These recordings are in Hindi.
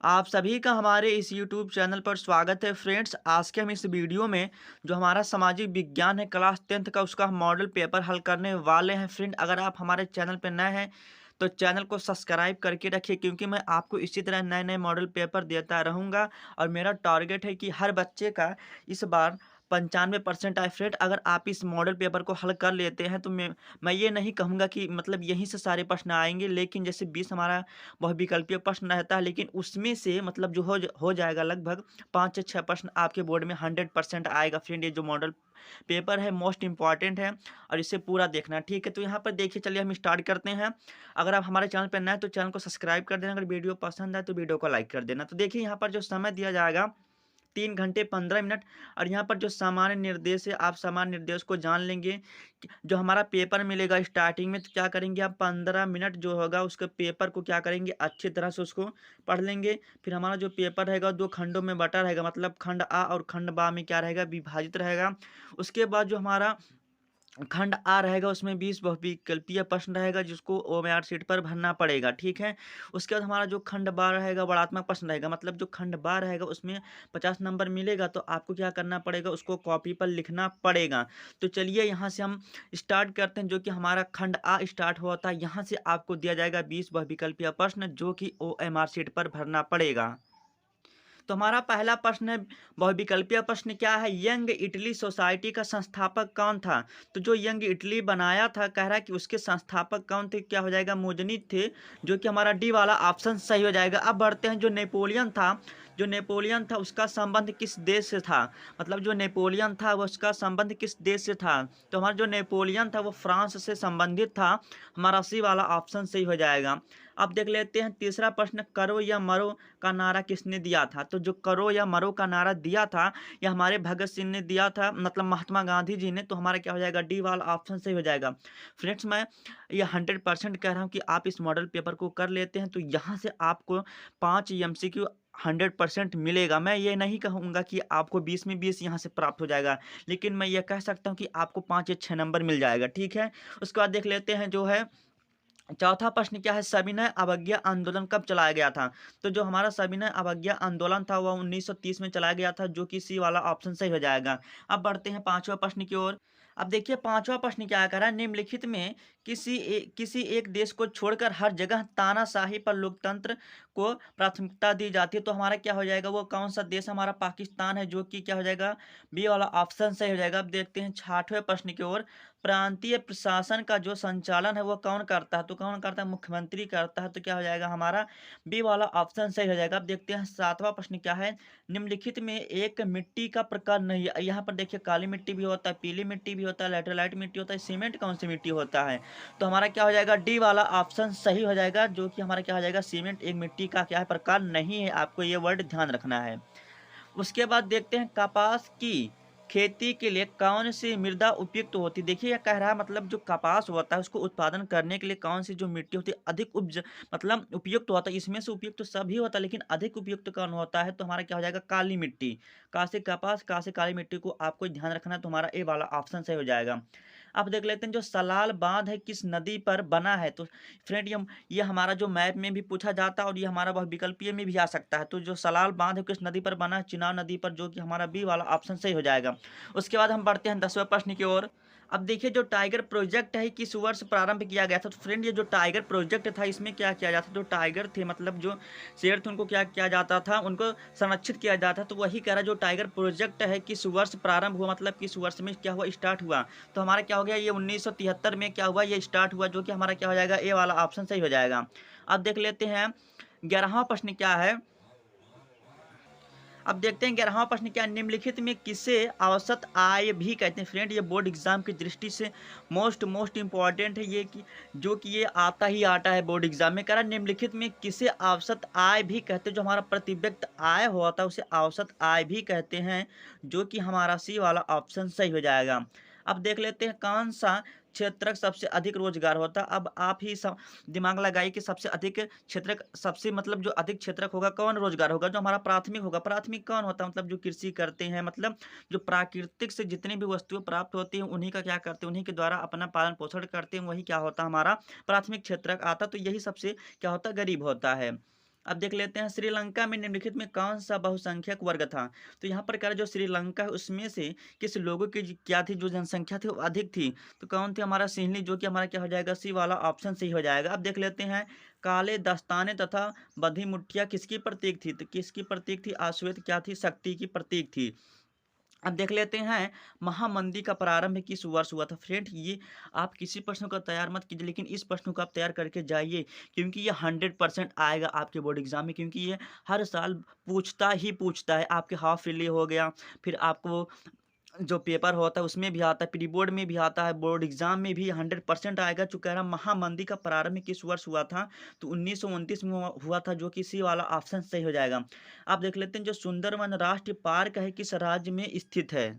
आप सभी का हमारे इस यूट्यूब चैनल पर स्वागत है फ्रेंड्स। आज के हम इस वीडियो में जो हमारा सामाजिक विज्ञान है क्लास 10th का उसका हम मॉडल पेपर हल करने वाले हैं। फ्रेंड, अगर आप हमारे चैनल पर नए हैं तो चैनल को सब्सक्राइब करके रखिए, क्योंकि मैं आपको इसी तरह नए नए मॉडल पेपर देता रहूँगा। और मेरा टारगेट है कि हर बच्चे का इस बार 95% आए। फ्रेंड, अगर आप इस मॉडल पेपर को हल कर लेते हैं तो मैं ये नहीं कहूँगा कि मतलब यहीं से सारे प्रश्न आएंगे, लेकिन जैसे 20 हमारा बहुविकल्पीय प्रश्न रहता है, लेकिन उसमें से मतलब जो हो जाएगा लगभग 5 से 6 प्रश्न आपके बोर्ड में 100% आएगा। फ्रेंड, ये जो मॉडल पेपर है मोस्ट इंपॉर्टेंट है और इसे पूरा देखना, ठीक है। तो यहाँ पर देखिए, चलिए हम स्टार्ट करते हैं। अगर आप हमारे चैनल पर नए हैं तो चैनल को सब्सक्राइब कर देना, अगर वीडियो पसंद आए तो वीडियो को लाइक कर देना। तो देखिए यहाँ पर जो समय दिया जाएगा 3 घंटे 15 मिनट। और यहाँ पर जो सामान्य निर्देश है, आप सामान्य निर्देश को जान लेंगे कि जो हमारा पेपर मिलेगा स्टार्टिंग में, तो क्या करेंगे आप 15 मिनट जो होगा उसके पेपर को क्या करेंगे अच्छी तरह से उसको पढ़ लेंगे। फिर हमारा जो पेपर रहेगा 2 खंडों में बटा रहेगा, मतलब खंड आ और खंड बा में क्या रहेगा विभाजित रहेगा। उसके बाद जो हमारा खंड आ रहेगा उसमें 20 बहुविकल्पीय प्रश्न रहेगा, जिसको ओएमआर शीट पर भरना पड़ेगा, ठीक है। उसके बाद हमारा जो खंड बा रहेगा वर्णात्मक प्रश्न रहेगा, मतलब जो खंड बा रहेगा उसमें 50 नंबर मिलेगा, तो आपको क्या करना पड़ेगा, उसको कॉपी पर लिखना पड़ेगा। तो चलिए यहाँ से हम स्टार्ट करते हैं। जो कि हमारा खंड आ स्टार्ट होता है, यहाँ से आपको दिया जाएगा 20 बहुविकल्पीय प्रश्न, जो कि ओएमआर शीट पर भरना पड़ेगा। तो हमारा पहला प्रश्न है, बहुविकल्पीय प्रश्न क्या है, यंग इटली सोसाइटी का संस्थापक कौन था। तो जो यंग इटली बनाया था, कह रहा है कि उसके संस्थापक कौन थे, क्या हो जाएगा मोजनी थे, जो कि हमारा डी वाला ऑप्शन सही हो जाएगा। अब बढ़ते हैं, जो नेपोलियन था, जो नेपोलियन था उसका संबंध किस देश से था। मतलब जो नेपोलियन था वो उसका संबंध किस देश से था। तो हमारा जो नेपोलियन था वो फ्रांस से संबंधित था, हमारा सी वाला ऑप्शन सही हो जाएगा। अब देख लेते हैं तीसरा प्रश्न, करो या मरो का नारा किसने दिया था। तो जो करो या मरो का नारा दिया था, यह हमारे भगत सिंह ने दिया था, मतलब महात्मा गांधी जी ने। तो हमारा क्या हो जाएगा, डी वाला ऑप्शन सही हो जाएगा। फ्रेंड्स, मैं ये 100% कह रहा हूँ कि आप इस मॉडल पेपर को कर लेते हैं तो यहाँ से आपको 5 MCQ 100% मिलेगा। मैं ये नहीं कहूँगा कि आपको 20 में 20 यहाँ से प्राप्त हो जाएगा, लेकिन मैं ये कह सकता हूँ कि आपको 5 या 6 नंबर मिल जाएगा, ठीक है। उसके बाद देख लेते हैं, जो है चौथा प्रश्न क्या है, सविनय अवज्ञा आंदोलन कब चलाया गया था। तो जो हमारा सविनय अवज्ञा आंदोलन था वह 1930 में चलाया गया था, जो कि सी वाला ऑप्शन सही हो जाएगा। अब बढ़ते हैं पांचवा प्रश्न की ओर। अब देखिए पांचवा प्रश्न क्या कह रहा है, निम्नलिखित में किसी एक देश को छोड़कर हर जगह तानाशाही पर लोकतंत्र को प्राथमिकता दी जाती है। तो हमारा क्या हो जाएगा, वो कौन सा देश, हमारा पाकिस्तान है, जो कि क्या हो जाएगा बी वाला ऑप्शन सही हो जाएगा। अब देखते हैं छठवें प्रश्न की ओर, प्रांतीय प्रशासन का जो संचालन है वो कौन करता है। तो कौन करता है, मुख्यमंत्री करता है। तो क्या हो जाएगा, हमारा बी वाला ऑप्शन सही हो जाएगा। अब देखते हैं सातवां प्रश्न क्या है, निम्नलिखित में एक मिट्टी का प्रकार नहीं है। यहाँ पर देखिए काली मिट्टी भी होता है, पीली मिट्टी भी होता है, लैटेराइट मिट्टी होता है, सीमेंट कौन सी मिट्टी होता है। तो हमारा क्या हो जाएगा, डी वाला ऑप्शन सही हो जाएगा, जो कि हमारा क्या हो जाएगा, सीमेंट एक मिट्टी का क्या है प्रकार नहीं है। आपको ये वर्ड ध्यान रखना है। उसके बाद देखते हैं कपास की खेती के लिए कौन सी मृदा उपयुक्त होती है। देखिए यह कह रहा है, मतलब जो कपास होता है उसको उत्पादन करने के लिए कौन सी जो मिट्टी होती है अधिक उपज मतलब उपयुक्त होता है। इसमें से उपयुक्त तो सभी होता है, लेकिन अधिक उपयुक्त कौन होता है। तो हमारा क्या हो जाएगा, काली मिट्टी। का से कपास, का से काली मिट्टी को आपको ध्यान रखना है, तो हमारा ए वाला ऑप्शन सही हो जाएगा। अब देख लेते हैं, जो सलाल बांध है किस नदी पर बना है। तो फ्रेंड, ये हमारा जो मैप में भी पूछा जाता है और ये हमारा बहुविकल्पीय में भी आ सकता है। तो जो सलाल बांध है किस नदी पर बना है, चिनाब नदी पर, जो कि हमारा बी वाला ऑप्शन सही हो जाएगा। उसके बाद हम बढ़ते हैं 10वें प्रश्न की ओर। अब देखिए, जो टाइगर प्रोजेक्ट है किस वर्ष प्रारंभ किया गया था। तो फ्रेंड, ये जो टाइगर प्रोजेक्ट था इसमें क्या किया जाता था, जो टाइगर थे मतलब जो शेर थे उनको क्या किया जाता था, उनको संरक्षित किया जाता था। तो वही कह रहा है, जो टाइगर प्रोजेक्ट है किस वर्ष प्रारंभ हुआ, मतलब किस वर्ष में क्या हुआ, स्टार्ट हुआ। तो हमारा क्या हो गया, ये 1973 में क्या हुआ, ये स्टार्ट हुआ, जो कि हमारा क्या हो जाएगा, ए वाला ऑप्शन सही हो जाएगा। अब देख लेते हैं 11वां प्रश्न क्या है। अब देखते हैं 11वां प्रश्न क्या है, निम्नलिखित में किसे औसत आय भी कहते हैं। फ्रेंड, ये बोर्ड एग्जाम की दृष्टि से मोस्ट इंपॉर्टेंट है ये, कि जो कि ये आता ही आता है बोर्ड एग्जाम में। कह रहा है निम्नलिखित में किसे औसत आय भी कहते हैं। जो हमारा प्रति व्यक्ति आय होता है उसे औसत आय भी कहते हैं, जो कि हमारा सी वाला ऑप्शन सही हो जाएगा। अब देख लेते हैं कौन सा क्षेत्रक सबसे अधिक रोजगार होता है। अब आप ही सब दिमाग लगाइए कि सबसे अधिक क्षेत्रक, सबसे मतलब जो अधिक क्षेत्रक होगा कौन रोजगार होगा, जो हमारा प्राथमिक होगा। प्राथमिक कौन होता है, मतलब जो कृषि करते हैं, मतलब जो प्राकृतिक से जितनी भी वस्तुएं प्राप्त होती हैं उन्हीं का क्या करते हैं, उन्हीं के द्वारा अपना पालन पोषण करते हैं, वही क्या होता है, हमारा प्राथमिक क्षेत्रक आता। तो यही सबसे क्या होता है, गरीब होता है। अब देख लेते हैं श्रीलंका में निम्नलिखित में कौन सा बहुसंख्यक वर्ग था। तो यहाँ पर कह रहा है जो श्रीलंका है उसमें से किस लोगों की क्या थी, जो जनसंख्या थी वो अधिक थी। तो कौन थी, हमारा सिंहली, जो कि हमारा क्या हो जाएगा, सी वाला ऑप्शन सही हो जाएगा। अब देख लेते हैं काले दस्ताने तथा बधी मुठ्ठियाँ किसकी प्रतीक थी। तो किसकी प्रतीक थी, आश्वेत क्या थी, शक्ति की प्रतीक थी। अब देख लेते हैं महामंदी का प्रारंभ किस वर्ष हुआ था। फ्रेंड ये आप किसी प्रश्न का तैयार मत कीजिए, लेकिन इस प्रश्न को आप तैयार करके जाइए, क्योंकि ये 100% आएगा आपके बोर्ड एग्जाम में, क्योंकि ये हर साल पूछता ही पूछता है। आपके हाफ ईयरली हो गया, फिर आपको जो पेपर होता है उसमें भी आता है, प्री बोर्ड में भी आता है, बोर्ड एग्जाम में भी 100% आएगा। जो कह रहा महामंदी का प्रारंभ किस वर्ष हुआ था, तो 1929 में हुआ था, जो कि सी वाला ऑप्शन सही हो जाएगा। आप देख लेते हैं जो सुंदरवन राष्ट्रीय पार्क है किस राज्य में स्थित है।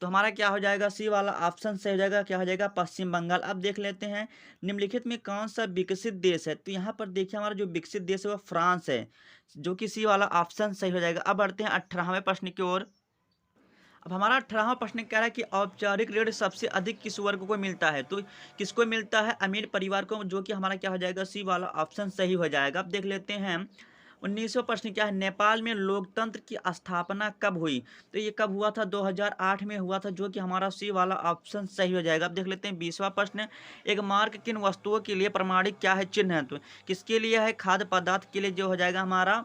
तो हमारा क्या हो जाएगा, सी वाला ऑप्शन सही हो जाएगा। क्या हो जाएगा, पश्चिम बंगाल। अब देख लेते हैं निम्नलिखित में कौन सा विकसित देश है। तो यहाँ पर देखिए हमारा जो विकसित देश है वो फ्रांस है, जो कि सी वाला ऑप्शन सही हो जाएगा। अब बढ़ते हैं 18वें प्रश्न की ओर। अब हमारा 18वां प्रश्न कह रहा है कि औपचारिक ऋण सबसे अधिक किस वर्ग को मिलता है। तो किसको मिलता है, अमीर परिवार को, जो कि हमारा क्या हो जाएगा, सी वाला ऑप्शन सही हो जाएगा। अब देख लेते हैं 19वां प्रश्न क्या है, नेपाल में लोकतंत्र की स्थापना कब हुई। तो ये कब हुआ था, 2008 में हुआ था, जो कि हमारा सी वाला ऑप्शन सही हो जाएगा। अब देख लेते हैं 20वां प्रश्न, एक मार्क किन वस्तुओं के लिए प्रमाणिक क्या है, चिन्ह है। तो किसके लिए है, खाद्य पदार्थ के लिए, जो हो जाएगा हमारा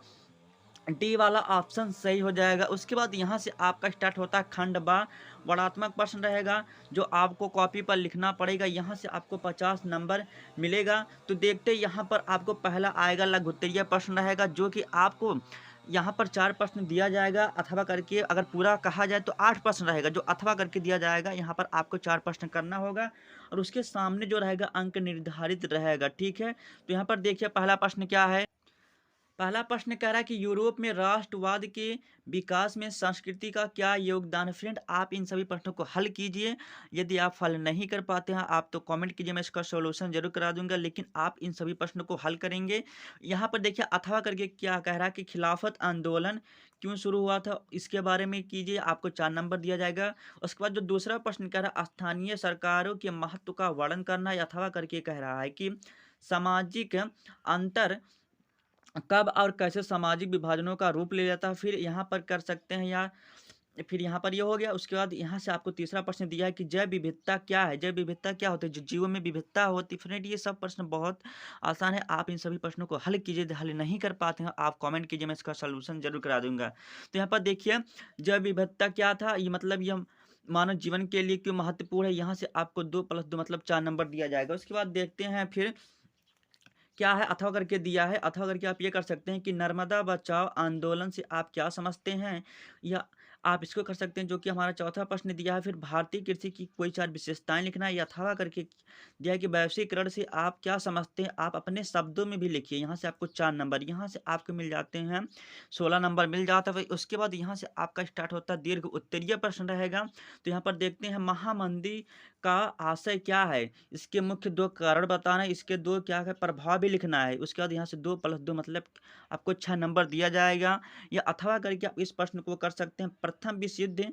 डी वाला ऑप्शन सही हो जाएगा। उसके बाद यहाँ से आपका स्टार्ट होता है खंड बा, वर्णात्मक प्रश्न रहेगा, जो आपको कॉपी पर लिखना पड़ेगा। यहाँ से आपको 50 नंबर मिलेगा। तो देखते यहाँ पर आपको पहला आएगा लघुत्तरीय प्रश्न रहेगा, जो कि आपको यहाँ पर 4 प्रश्न दिया जाएगा अथवा करके, अगर पूरा कहा जाए तो 8 प्रश्न रहेगा, जो अथवा करके दिया जाएगा। यहाँ पर आपको 4 प्रश्न करना होगा और उसके सामने जो रहेगा अंक निर्धारित रहेगा, ठीक है। तो यहाँ पर देखिए पहला प्रश्न क्या है। पहला प्रश्न कह रहा है कि यूरोप में राष्ट्रवाद के विकास में संस्कृति का क्या योगदान है। फ्रेंड आप इन सभी प्रश्नों को हल कीजिए। यदि आप हल नहीं कर पाते हैं आप तो कमेंट कीजिए, मैं इसका सॉल्यूशन जरूर करा दूंगा, लेकिन आप इन सभी प्रश्नों को हल करेंगे। यहाँ पर देखिए अथवा करके क्या कह रहा है कि खिलाफत आंदोलन क्यों शुरू हुआ था, इसके बारे में कीजिए, आपको 4 नंबर दिया जाएगा। उसके बाद जो दूसरा प्रश्न कह रहा है स्थानीय सरकारों के महत्व का वर्णन करना, अथवा करके कह रहा है कि सामाजिक अंतर कब और कैसे सामाजिक विभाजनों का रूप ले जाता है। फिर यहाँ पर कर सकते हैं, या फिर यहाँ पर ये हो गया। उसके बाद यहाँ से आपको तीसरा प्रश्न दिया है कि जैव विविधता क्या है। जैव विविधता क्या होती है, जो जीवों में विविधता होती है। फ्रेंड ये सब प्रश्न बहुत आसान है, आप इन सभी प्रश्नों को हल कीजिए। हल नहीं कर पाते हैं आप कमेंट कीजिए, मैं इसका सलूशन जरूर करा दूंगा। तो यहाँ पर देखिए जैव विविधता क्या था, ये मतलब ये मानव जीवन के लिए क्यों महत्वपूर्ण है। यहाँ से आपको 2+2 मतलब 4 नंबर दिया जाएगा। उसके बाद देखते हैं फिर क्या है, अथवा करके दिया है। अथवा करके आप ये कर सकते हैं कि नर्मदा बचाओ आंदोलन से आप क्या समझते हैं, या आप इसको कर सकते हैं जो कि हमारा चौथा प्रश्न दिया है। फिर भारतीय कृषि की कोई 4 विशेषताएं लिखना है, या अथवा करके दिया है कि वैश्वीकरण से आप क्या समझते हैं, आप अपने शब्दों में भी लिखिए। यहाँ से आपको 4 नंबर, यहाँ से आपको मिल जाते हैं 16 नंबर मिल जाता है। उसके बाद यहाँ से आपका स्टार्ट होता है दीर्घ उत्तरीय प्रश्न रहेगा। तो यहाँ पर देखते हैं महामंदी का आशय क्या है, इसके मुख्य 2 कारण बताना है, इसके 2 क्या है प्रभाव भी लिखना है। उसके बाद यहाँ से 2+2 मतलब आपको 6 नंबर दिया जाएगा। या अथवा करके आप इस प्रश्न को कर सकते हैं प्रथम विश्व युद्ध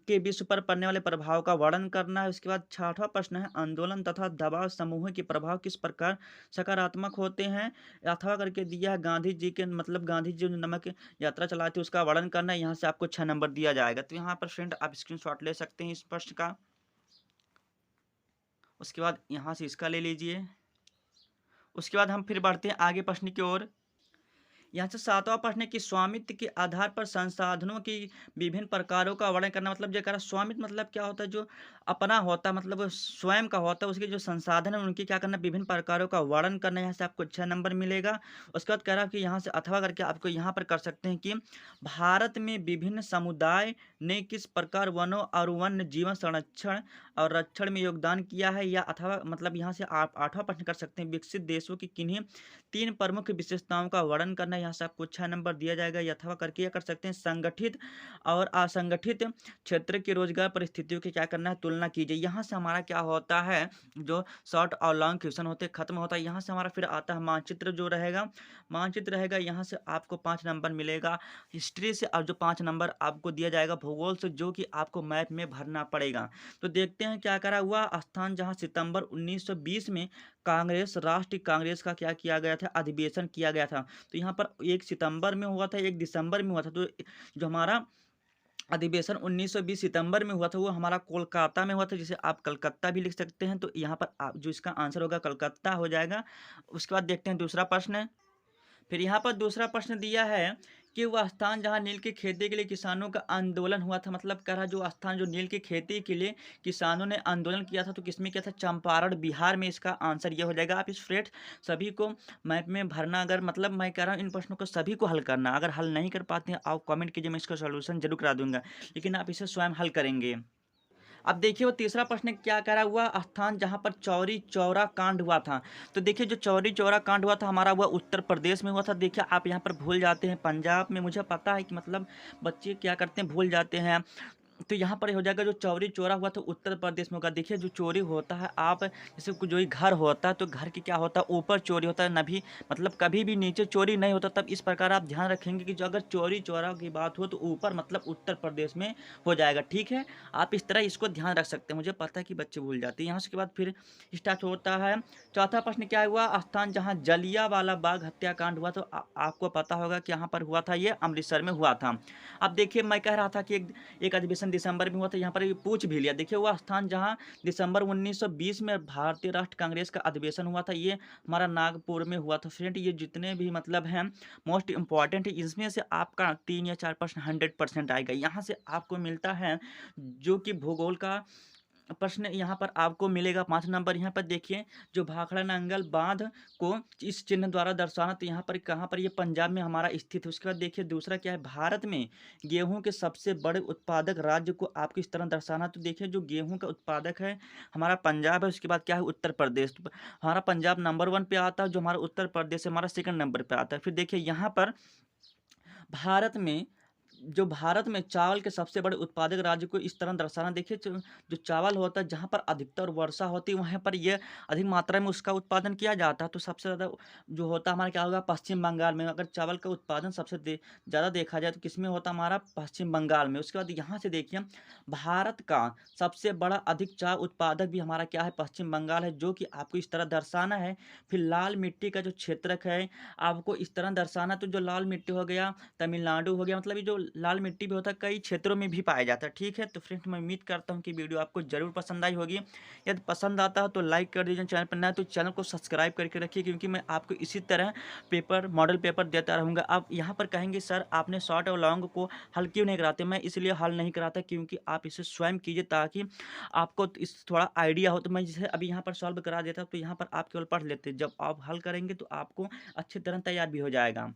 के विश्व पर पड़ने वाले प्रभाव का वर्णन करना है। उसके बाद 6वां प्रश्न है आंदोलन तथा दबाव समूह के प्रभाव किस प्रकार सकारात्मक होते हैं। अथवा करके दिया है गांधी जी के मतलब गांधी जी जो नमक यात्रा चलाए थे उसका वर्णन करना है। यहाँ से आपको 6 नंबर दिया जाएगा। तो यहाँ पर फ्रेंड आप स्क्रीनशॉट ले सकते हैं इस प्रश्न का। उसके बाद यहाँ से इसका ले लीजिए। उसके बाद हम फिर बढ़ते हैं आगे प्रश्न की ओर। यहाँ से 7वां प्रश्न है कि स्वामित्व के आधार पर संसाधनों की विभिन्न प्रकारों का वर्णन करना। मतलब जो कह रहा है स्वामित्व मतलब क्या होता है, जो अपना होता है, मतलब वो स्वयं का होता है, उसके जो संसाधन है उनकी क्या करना, विभिन्न प्रकारों का वर्णन करना। यहाँ से आपको 6 नंबर मिलेगा। उसके बाद कह रहा है कि यहाँ से अथवा करके आपको यहाँ पर कर सकते हैं कि भारत में विभिन्न समुदाय ने किस प्रकार वनों और वन्य जीवन संरक्षण और रक्षण में योगदान किया है। या अथवा मतलब यहाँ से आप 8वां प्रश्न कर सकते हैं विकसित देशों की किन्हीं 3 प्रमुख विशेषताओं का वर्णन करना है। यहाँ से आपको 6 नंबर दिया जाएगा। अथवा करके कर सकते हैं संगठित और असंगठित क्षेत्र की रोजगार परिस्थितियों की क्या करना है, तुलना कीजिए। यहाँ से हमारा क्या होता है, जो शॉर्ट और लॉन्ग क्वेश्चन होते हैं खत्म होता है। यहाँ से हमारा फिर आता है मानचित्र जो रहेगा, मानचित्र रहेगा। यहाँ से आपको 5 नंबर मिलेगा हिस्ट्री से, और जो 5 नंबर आपको दिया जाएगा भूगोल से, जो कि आपको मैप में भरना पड़ेगा। तो देखते हैं क्या करा हुआ स्थान, जहाँ सितंबर 1920 में कांग्रेस राष्ट्रीय कांग्रेस का क्या किया गया था, अधिवेशन किया गया था। तो यहाँ पर 1 सितंबर में हुआ था, 1 दिसंबर में हुआ था। तो जो हमारा अधिवेशन 1920 सितंबर में हुआ था, वो हमारा कोलकाता में हुआ था, जिसे आप कलकत्ता भी लिख सकते हैं। तो यहाँ पर आप जो इसका आंसर होगा कलकत्ता हो जाएगा। उसके बाद देखते हैं दूसरा प्रश्न। फिर यहाँ पर दूसरा प्रश्न दिया है कि वह स्थान जहाँ नील की खेती के लिए किसानों का आंदोलन हुआ था, मतलब कह रहा जो स्थान जो नील की खेती के लिए किसानों ने आंदोलन किया था, तो किसमें किया था? चंपारण बिहार में। इसका आंसर ये हो जाएगा। आप इस फ्रेंड्स सभी को मैप में भरना, अगर मतलब मैं कह रहा हूँ इन प्रश्नों को सभी को हल करना। अगर हल नहीं कर पाते हैं आप कमेंट कीजिए, मैं इसका सोल्यूशन जरूर करा दूंगा, लेकिन आप इसे स्वयं हल करेंगे। अब देखिए वो तीसरा प्रश्न क्या कह रहा हुआ, स्थान जहाँ पर चौरी चौरा कांड हुआ था। तो देखिए जो चौरी चौरा कांड हुआ था हमारा, वह उत्तर प्रदेश में हुआ था। देखिए आप यहाँ पर भूल जाते हैं पंजाब में, मुझे पता है कि मतलब बच्चे क्या करते हैं, भूल जाते हैं। तो यहाँ पर हो जाएगा जो चौरी चौरा हुआ था उत्तर प्रदेश में होगा। देखिए जो चोरी होता है, आप जैसे जो ही घर होता है तो घर की क्या होता है, ऊपर चोरी होता है, नभी मतलब कभी भी नीचे चोरी नहीं होता। तब इस प्रकार आप ध्यान रखेंगे कि जो अगर चोरी चौरा की बात हो तो ऊपर मतलब उत्तर प्रदेश में हो जाएगा। ठीक है, आप इस तरह इसको ध्यान रख सकते हैं। मुझे पता है कि बच्चे भूल जाते हैं। यहाँ से के बाद फिर स्टार्ट होता है चौथा प्रश्न। क्या हुआ, स्थान जहाँ जलियांवाला बाग हत्याकांड हुआ। तो आपको पता होगा कि यहाँ पर हुआ था, ये अमृतसर में हुआ था। अब देखिए मैं कह रहा था कि एक अधिवेशन दिसंबर में हुआ था, यहाँ पर ये पूछ भी लिया। देखिए वो स्थान जहाँ दिसंबर 1920 में भारतीय राष्ट्र कांग्रेस का अधिवेशन हुआ था, ये हमारा नागपुर में हुआ था। फ्रेंड ये जितने भी मतलब हैं मोस्ट इंपॉर्टेंट है, इसमें से आपका 3 या 4 प्रश्न 100% आएगा। यहाँ से आपको मिलता है जो कि भूगोल का प्रश्न यहाँ पर आपको मिलेगा 5 नंबर। यहाँ पर देखिए जो भाखड़ा नंगल बांध को इस चिन्ह द्वारा दर्शाना, तो यहाँ पर कहाँ पर ये पंजाब में हमारा स्थित है। उसके बाद देखिए दूसरा क्या है, भारत में गेहूं के सबसे बड़े उत्पादक राज्य को आपको इस तरह दर्शाना। तो देखिए जो गेहूं का उत्पादक है हमारा पंजाब है। उसके बाद क्या है, उत्तर प्रदेश। तो हमारा पंजाब नंबर 1 पे आता है, जो हमारा उत्तर प्रदेश है हमारा सेकंड नंबर पे आता है। फिर देखिए यहाँ पर भारत में भारत में चावल के सबसे बड़े उत्पादक राज्य को इस तरह दर्शाना। देखिए जो चावल होता है जहाँ पर अधिकतर वर्षा होती है वहाँ पर यह अधिक मात्रा में उसका उत्पादन किया जाता है। तो सबसे ज़्यादा जो होता है हमारा क्या होगा, पश्चिम बंगाल में। अगर चावल का उत्पादन सबसे ज़्यादा देखा जाए तो किसमें होता है, हमारा पश्चिम बंगाल में। उसके बाद यहाँ से देखिए भारत का सबसे बड़ा अधिक चाय उत्पादक भी हमारा क्या है, पश्चिम बंगाल है, जो कि आपको इस तरह दर्शाना है। फिर लाल मिट्टी का जो क्षेत्रक है आपको इस तरह दर्शाना। तो जो लाल मिट्टी हो गया तमिलनाडु हो गया, मतलब ये जो लाल मिट्टी भी होता है कई क्षेत्रों में भी पाया जाता है। ठीक है, तो फ्रेंड्स मैं उम्मीद करता हूँ कि वीडियो आपको जरूर पसंद आई होगी। यदि पसंद आता है तो लाइक कर दीजिए, चैनल पर नया है तो चैनल को सब्सक्राइब करके रखिए, क्योंकि मैं आपको इसी तरह पेपर मॉडल पेपर देता रहूँगा। आप यहाँ पर कहेंगे सर आपने शॉर्ट और लॉन्ग को हल क्यों नहीं कराते, मैं इसलिए हल नहीं कराता क्योंकि आप इसे स्वयं कीजिए, ताकि आपको इस थोड़ा आइडिया हो। तो मैं जैसे अभी यहाँ पर सॉल्व करा देता तो यहाँ पर आप केवल पढ़ लेते, जब आप हल करेंगे तो आपको अच्छी तरह तैयार भी हो जाएगा।